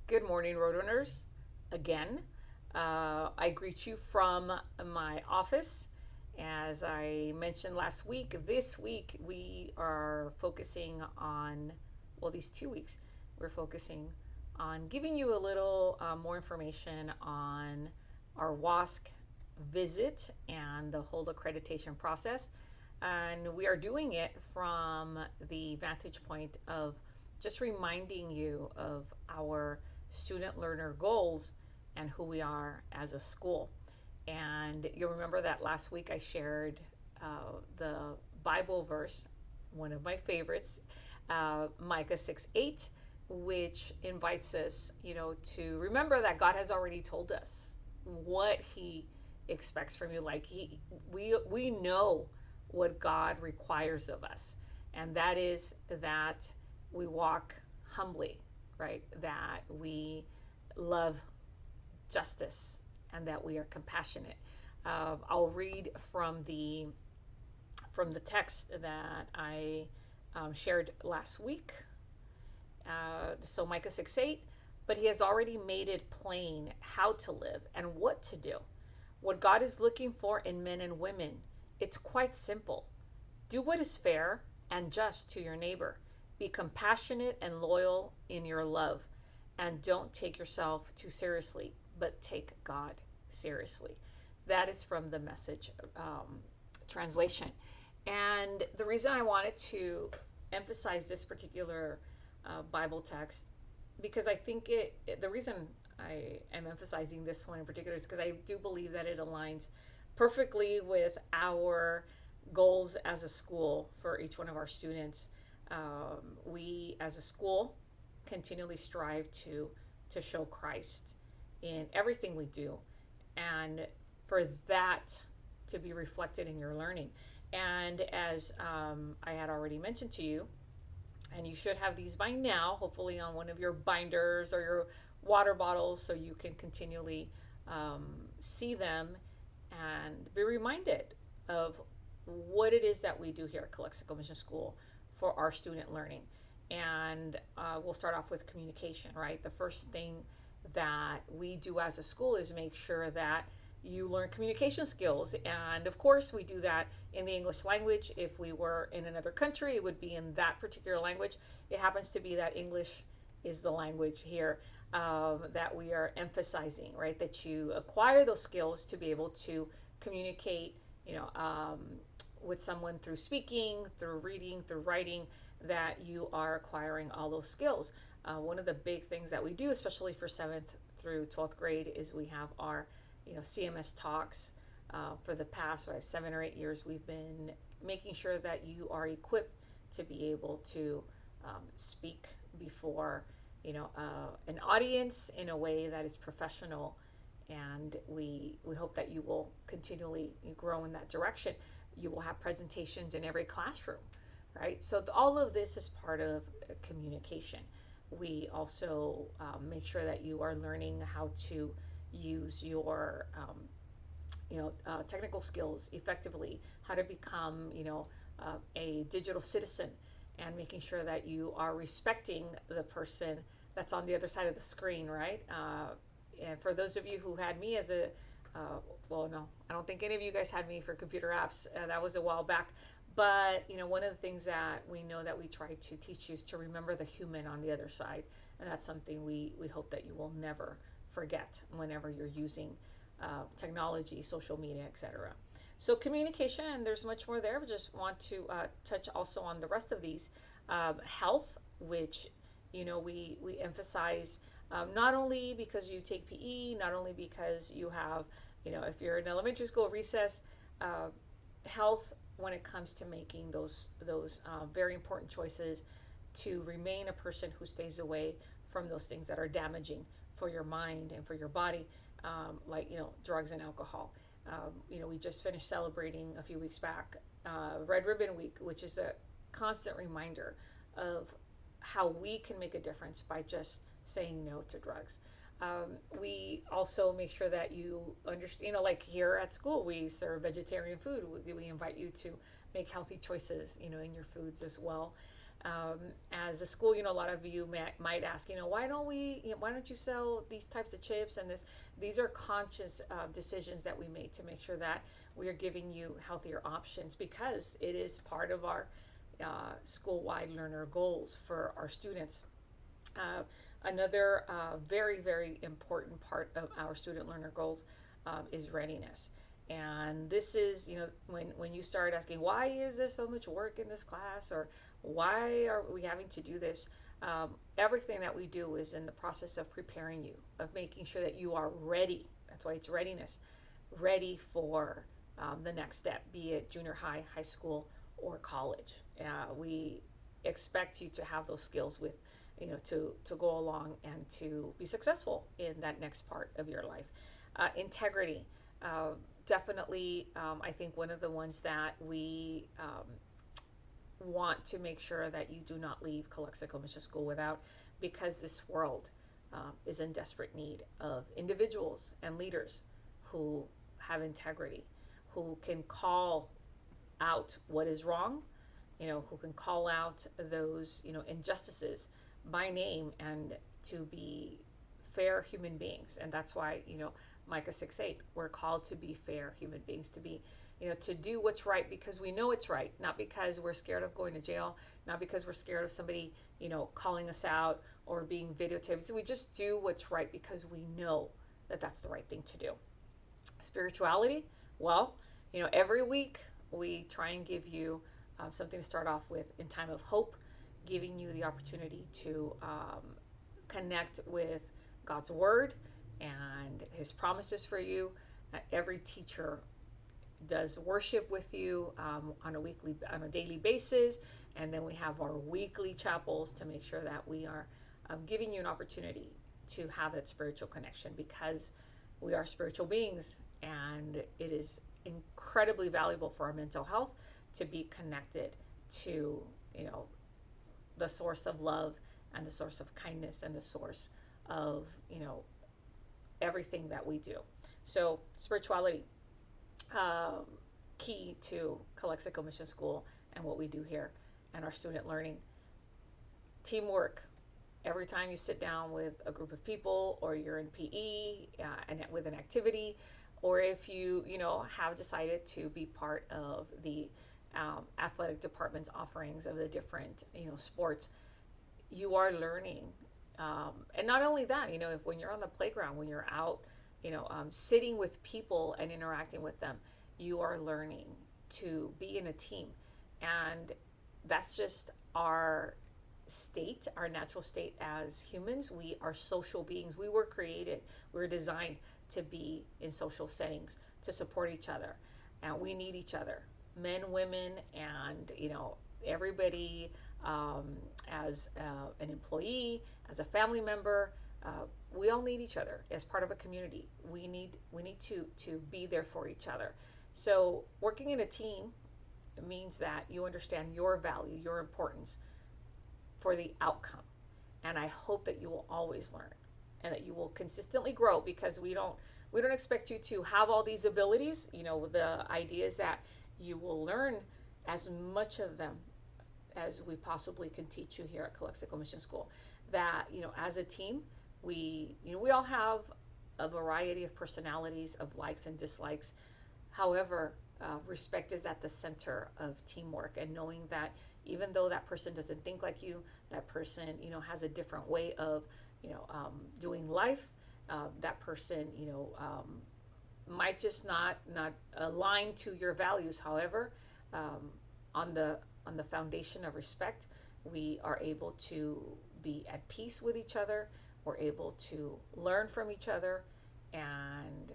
Good morning, Roadrunners. Again, I greet you from my office. As I mentioned last week, this week we are focusing on, well, these 2 weeks, we're focusing on giving you a little more information on our WASC visit and the whole accreditation process. And we are doing it from the vantage point of just reminding you of our student learner goals and who we are as a school. And you'll remember that last week I shared the Bible verse, one of my favorites, Micah 6:8, which invites us, to remember that God has already told us what He expects from you. Like we know what God requires of us, and that is that we walk humbly, right? That we love justice and that we are compassionate. I'll read from the text that I shared last week. So Micah 6:8, but he has already made it plain how to live and what to do. What God is looking for in men and women, it's quite simple. Do what is fair and just to your neighbor. Be compassionate and loyal in your love. And don't take yourself too seriously, but take God seriously. That is from the message translation. And the reason I wanted to emphasize this particular Bible text, because I think the reason I am emphasizing this one in particular is because I do believe that it aligns perfectly with our goals as a school for each one of our students. We, as a school, continually strive to show Christ in everything we do, and for that to be reflected in your learning. And as I had already mentioned to you, and you should have these by now, hopefully on one of your binders or your water bottles, so you can continually see them and be reminded of what it is that we do here at Calexico Mission School for our student learning. And we'll start off with communication, right? The first thing that we do as a school is make sure that you learn communication skills. And of course, we do that in the English language. If we were in another country, it would be in that particular language. It happens to be that English is the language here that we are emphasizing, right? That you acquire those skills to be able to communicate, with someone through speaking, through reading, through writing, that you are acquiring all those skills. One of the big things that we do, especially for 7th through 12th grade, is we have our CMS talks. For the past 7 or 8 years, we've been making sure that you are equipped to be able to speak before an audience in a way that is professional, and we hope that you will continually grow in that direction. You will have presentations in every classroom, right? So all of this is part of communication. We also make sure that you are learning how to use your technical skills effectively, how to become a digital citizen, and making sure that you are respecting the person that's on the other side of the screen, right? And for those of you who had me as a well, no, I don't think any of you guys had me for computer apps. That was a while back. But one of the things that we know that we try to teach you is to remember the human on the other side, and that's something we hope that you will never forget whenever you're using technology, social media, etc. So communication, and there's much more there. But just want to touch also on the rest of these. Health, which we emphasize, not only because you take PE, not only because you have, if you're in elementary school recess, health when it comes to making those very important choices to remain a person who stays away from those things that are damaging for your mind and for your body, like drugs and alcohol. We just finished celebrating a few weeks back Red Ribbon Week, which is a constant reminder of how we can make a difference by just saying no to drugs. We also make sure that you understand, like here at school, we serve vegetarian food. We invite you to make healthy choices, in your foods as well. Um, as a school, a lot of you might ask, why don't you sell these types of chips and this? These are conscious decisions that we made to make sure that we are giving you healthier options because it is part of our school-wide learner goals for our students. Uh, Another very, very important part of our student learner goals is readiness. And this is, when you start asking, why is there so much work in this class? Or why are we having to do this? Everything that we do is in the process of preparing you, of making sure that you are ready. That's why it's readiness, ready for the next step, be it junior high, high school, or college. We expect you to have those skills with to go along and to be successful in that next part of your life. Integrity, uh, definitely, I think one of the ones that we want to make sure that you do not leave Calexico Mission School without, because this world is in desperate need of individuals and leaders who have integrity, who can call out what is wrong, who can call out those, injustices by name and to be fair human beings. And that's why, Micah 6:8, we're called to be fair human beings, to be, to do what's right because we know it's right, not because we're scared of going to jail, not because we're scared of somebody, calling us out or being videotaped. So we just do what's right because we know that that's the right thing to do. Spirituality, well, every week we try and give you something to start off with in time of hope, giving you the opportunity to connect with God's word and his promises for you. Every teacher does worship with you on a daily basis, and then we have our weekly chapels to make sure that we are giving you an opportunity to have that spiritual connection, because we are spiritual beings and it is incredibly valuable for our mental health to be connected to the source of love and the source of kindness and the source of everything that we do. So spirituality, um, key to Calexico Mission School and what we do here and our student learning. Teamwork. Every time you sit down with a group of people, or you're in PE and with an activity, or if you have decided to be part of the athletic department's offerings of the different sports, you are learning. And not only that, if when you're on the playground, when you're out, sitting with people and interacting with them, you are learning to be in a team. And that's just our state, our natural state as humans. We are social beings. We were created, we were designed to be in social settings, to support each other. And we need each other, men, women, and everybody, as an employee, as a family member. We all need each other as part of a community. We need to be there for each other. So working in a team means that you understand your value, your importance for the outcome. And I hope that you will always learn and that you will consistently grow, because we don't expect you to have all these abilities. The idea is that you will learn as much of them as we possibly can teach you here at Calexico Mission School. That, as a team, we all have a variety of personalities, of likes and dislikes. However, respect is at the center of teamwork, and knowing that even though that person doesn't think like you, that person, has a different way of, doing life. That person, might just not align to your values. However, on the foundation of respect, we are able to be at peace with each other. We're able to learn from each other, and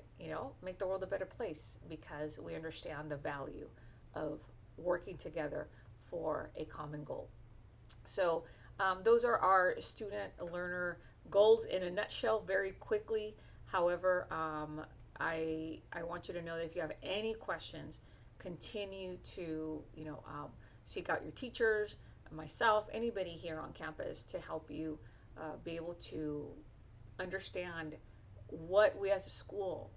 make the world a better place, because we understand the value of working together for a common goal. So those are our student learner goals in a nutshell, very quickly. However, I want you to know that if you have any questions, continue to seek out your teachers, myself, anybody here on campus, to help you be able to understand what we as a school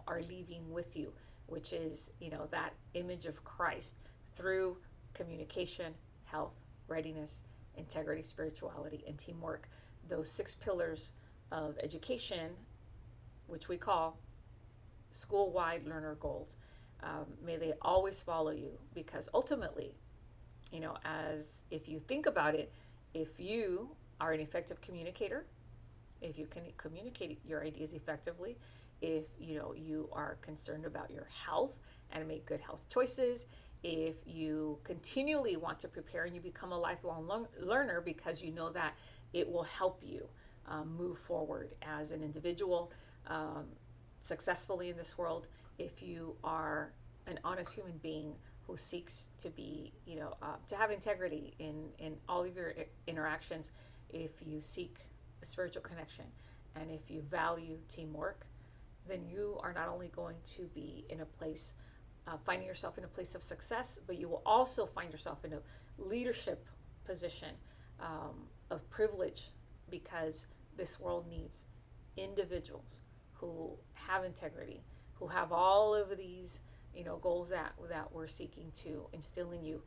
are leaving with you, which is that image of Christ through communication, health, readiness, integrity, spirituality, and teamwork. Those 6 pillars of education, which we call school-wide learner goals. May they always follow you, because ultimately, as if you think about it, if you are an effective communicator, if you can communicate your ideas effectively, if you are concerned about your health and make good health choices, if you continually want to prepare and you become a lifelong learner because you know that it will help you move forward as an individual successfully in this world, if you are an honest human being who seeks to be, to have integrity in all of your interactions, if you seek a spiritual connection, and if you value teamwork, then you are not only going to be in a place, finding yourself in a place of success, but you will also find yourself in a leadership position of privilege, because this world needs individuals who have integrity, who have all of these goals that we're seeking to instill in you,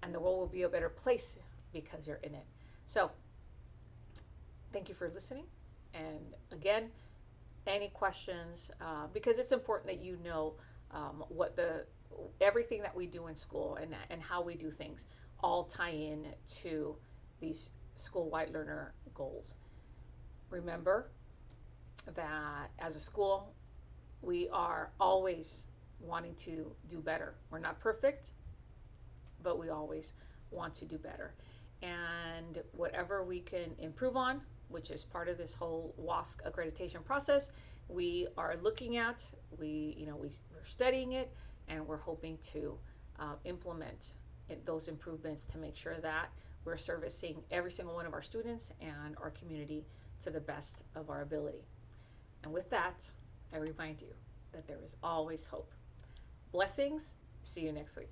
and the world will be a better place because you're in it. So thank you for listening, and again, any questions, because it's important that you know what everything that we do in school and how we do things all tie in to these school-wide learner goals. Remember that as a school, we are always wanting to do better. We're not perfect, but we always want to do better. And whatever we can improve on, which is part of this whole WASC accreditation process, we are looking at, we're studying it, and we're hoping to implement those improvements to make sure that we're servicing every single one of our students and our community to the best of our ability. And with that, I remind you that there is always hope. Blessings. See you next week.